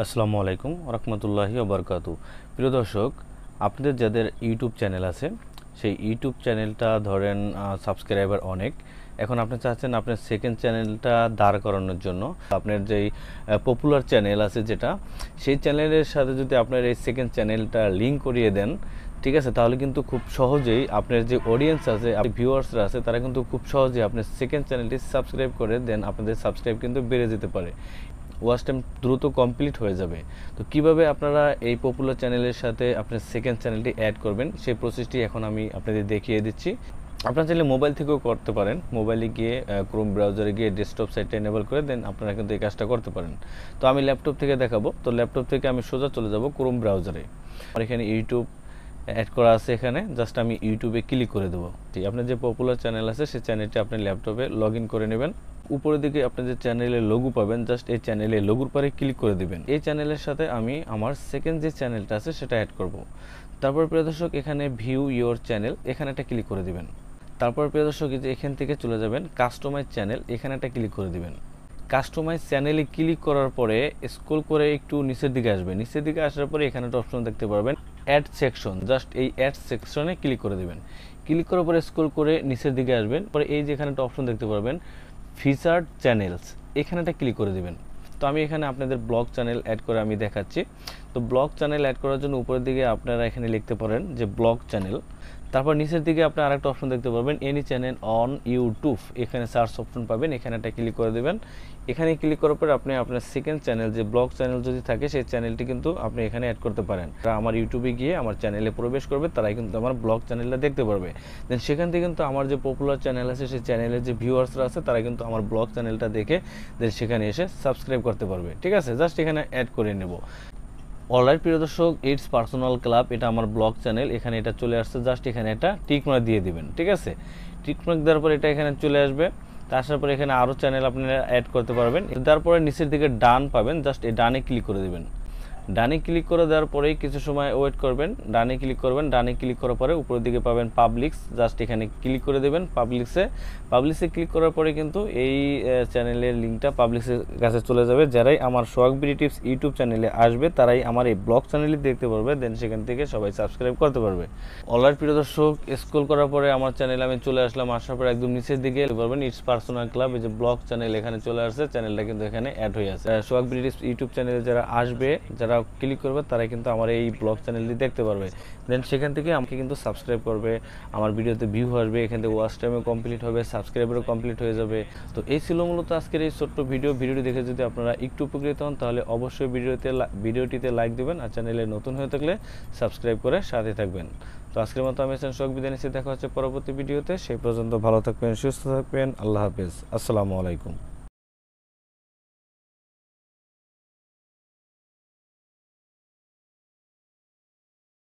আসসালামু আলাইকুম রহমতুল্লাহি ওবরকাতু। প্রিয় দর্শক, আপনাদের যাদের ইউটিউব চ্যানেল আছে সেই ইউটিউব চ্যানেলটা ধরেন সাবস্ক্রাইবার অনেক, এখন আপনি চাচ্ছেন আপনার সেকেন্ড চ্যানেলটা দাঁড় করানোর জন্য আপনার যেই পপুলার চ্যানেল আছে যেটা, সেই চ্যানেলের সাথে যদি আপনার এই সেকেন্ড চ্যানেলটা লিঙ্ক করিয়ে দেন, ঠিক আছে, তাহলে কিন্তু খুব সহজেই আপনার যে অডিয়েন্স আছে, ভিউয়ার্সরা আছে, তারা কিন্তু খুব সহজেই আপনার সেকেন্ড চ্যানেলটি সাবস্ক্রাইব করে দেন, আপনাদের সাবস্ক্রাইব কিন্তু বেড়ে যেতে পারে, ওয়াচ টাইম দ্রুত কমপ্লিট হয়ে যাবে। তো কিভাবে আপনারা এই পপুলার চ্যানেলের সাথে আপনার সেকেন্ড চ্যানেলটি অ্যাড করবেন সেই প্রসেসটি এখন আমি আপনাদের দেখিয়ে দিচ্ছি। আপনারা চাইলে মোবাইল থেকেও করতে পারেন, মোবাইলে গিয়ে ক্রোম ব্রাউজারে গিয়ে ডেস্কটপ সাইটটা এনেবল করে দেন আপনারা কিন্তু এই কাজটা করতে পারেন। তো আমি ল্যাপটপ থেকে দেখাবো। তো ল্যাপটপ থেকে আমি সোজা চলে যাব ক্রোম ব্রাউজারে। আর এখানে ইউটিউব অ্যাড করা আছে, এখানে জাস্ট আমি ইউটিউবে ক্লিক করে দেবো। ঠিক, আপনার যে পপুলার চ্যানেল আছে সেই চ্যানেলটি আপনি ল্যাপটপে লগ ইন করে নেবেন। উপরের দিকে আপনি যে চ্যানেলের লোগো পাবেন, জাস্ট এই চ্যানেলের লোগোর পরে ক্লিক করে দিবেন। এই চ্যানেলের সাথে আমি আমার সেকেন্ড যে চ্যানেলটা আছে সেটা অ্যাড করব। তারপর প্রিয় দর্শক, এখানে ভিউ ইয়োর চ্যানেল, এখানে একটা ক্লিক করে দিবেন। তারপর প্রিয় দর্শক, এই যে এখান থেকে চলে যাবেন কাস্টমাইজ চ্যানেল, এখানে একটা ক্লিক করে দিবেন। কাস্টমাইজ চ্যানেলে ক্লিক করার পরে স্ক্রল করে একটু নিচের দিকে আসবে। নিচের দিকে আসার পরে এখানে একটা অপশন দেখতে পারবেন অ্যাড সেকশন, জাস্ট এই অ্যাড সেকশনে ক্লিক করে দিবেন। ক্লিক করার পরে স্ক্রল করে নিচের দিকে আসবেন, পরে এই যে এখানে একটা অপশন দেখতে পারবেন ফিচার্ড চ্যানেলস, এখানে একটা ক্লিক করে দিবেন। তো আমি এখানে আপনাদের ব্লগ চ্যানেল অ্যাড করে আমি দেখাচ্ছি। তো ব্লগ চ্যানেল অ্যাড করার জন্য উপরের দিকে আপনারা এখানে লিখতে পারেন যে ব্লগ চ্যানেল। তারপর নিচের দিকে আপনি আরেকটা অপশন দেখতে পাবেন এনি চ্যানেল অন ইউটিউব, এখানে সার্চ অপশন পাবেন, এখানে একটা ক্লিক করে দেবেন। এখানে ক্লিক করার পর আপনি আপনার সেকেন্ড চ্যানেল যে ব্লগ চ্যানেল যদি থাকে সেই চ্যানেলটি কিন্তু আপনি এখানে অ্যাড করতে পারেন। তারা আমার ইউটিউবে গিয়ে আমার চ্যানেলে প্রবেশ করবে, তারাই কিন্তু আমার ব্লগ চ্যানেলটা দেখতে পারবে। দেন সেখান থেকে কিন্তু আমার যে পপুলার চ্যানেল আছে সেই চ্যানেলের যে ভিউয়ার্সরা আছে তারা কিন্তু আমার ব্লগ চ্যানেলটা দেখে দেন সেখানে এসে সাবস্ক্রাইব করতে পারবে। ঠিক আছে, জাস্ট এখানে অ্যাড করে নেব। অলরাইট প্রিয় দর্শক, ইটস পার্সোনাল ক্লাব, এটা আমার ব্লগ চ্যানেল, এখানে এটা চলে আসছে। জাস্ট এখানে একটা টিক মার্ক দিয়ে দিবেন। ঠিক আছে, টিক মার্ক দেওয়ার পর এটা এখানে চলে আসবে। আসার পরে এখানে আরও চ্যানেল আপনারা অ্যাড করতে পারবেন। তারপরে নিচের দিকে ডান পাবেন, জাস্ট এই ডানে ক্লিক করে দেবেন। ডানে ক্লিক করে দেওয়ার পরেই কিছু সময় ওয়েট করবেন। ডানে ক্লিক করবেন, ডানে ক্লিক করার পরে উপরের দিকে পাবেন পাবলিক্স, জাস্ট এখানে ক্লিক করে দেবেন পাবলিক্সে ক্লিক করার পরে কিন্তু এই চ্যানেলের লিঙ্কটা পাবলিক্সের কাছে চলে যাবে। যারাই আমার সোহাগ বিডি টিপস ইউটিউব চ্যানেলে আসবে তারাই আমার এই ব্লগ চ্যানেলটি দেখতে পারবে, দেন সেখান থেকে সবাই সাবস্ক্রাইব করতে পারবে। অলরাইট প্রিয় দর্শক, স্ক্রল করার পরে আমার চ্যানেলে আমি চলে আসলাম। আসার পরে একদম নিচের দিকে পারবেন ইটস পার্সোনাল ক্লাব, এই যে ব্লগ চ্যানেল এখানে চলে আসছে, চ্যানেলটা কিন্তু এখানে অ্যাড হয়ে আছে। সোহাগ বিডি টিপস ইউটিউব চ্যানেলে যারা আসবে, যারা ক্লিক করবে তারা কিন্তু আমার এই ব্লগ চ্যানেলটি দেখতে পারবে, দেন সেখান থেকে আমাকে কিন্তু সাবস্ক্রাইব করবে, আমার ভিডিওতে ভিউ আসবে, এখান থেকে ওয়াচ টাইমও কমপ্লিট হবে, সাবস্ক্রাইবারও কমপ্লিট হয়ে যাবে। তো এই ছিল মূলত আজকের এই ছোট্ট ভিডিওটি দেখে যদি আপনারা একটু উপকৃত হন তাহলে অবশ্যই ভিডিওটিতে লাইক দেবেন, আর চ্যানেলে নতুন হয়ে থাকলে সাবস্ক্রাইব করে সাথে থাকবেন। তো আজকের মতো আমি সোহাগ বিদায় নিচ্ছি, দেখা হচ্ছে পরবর্তী ভিডিওতে। সেই পর্যন্ত ভালো থাকবেন, সুস্থ থাকবেন, আল্লাহ হাফেজ, আসসালামু আলাইকুম।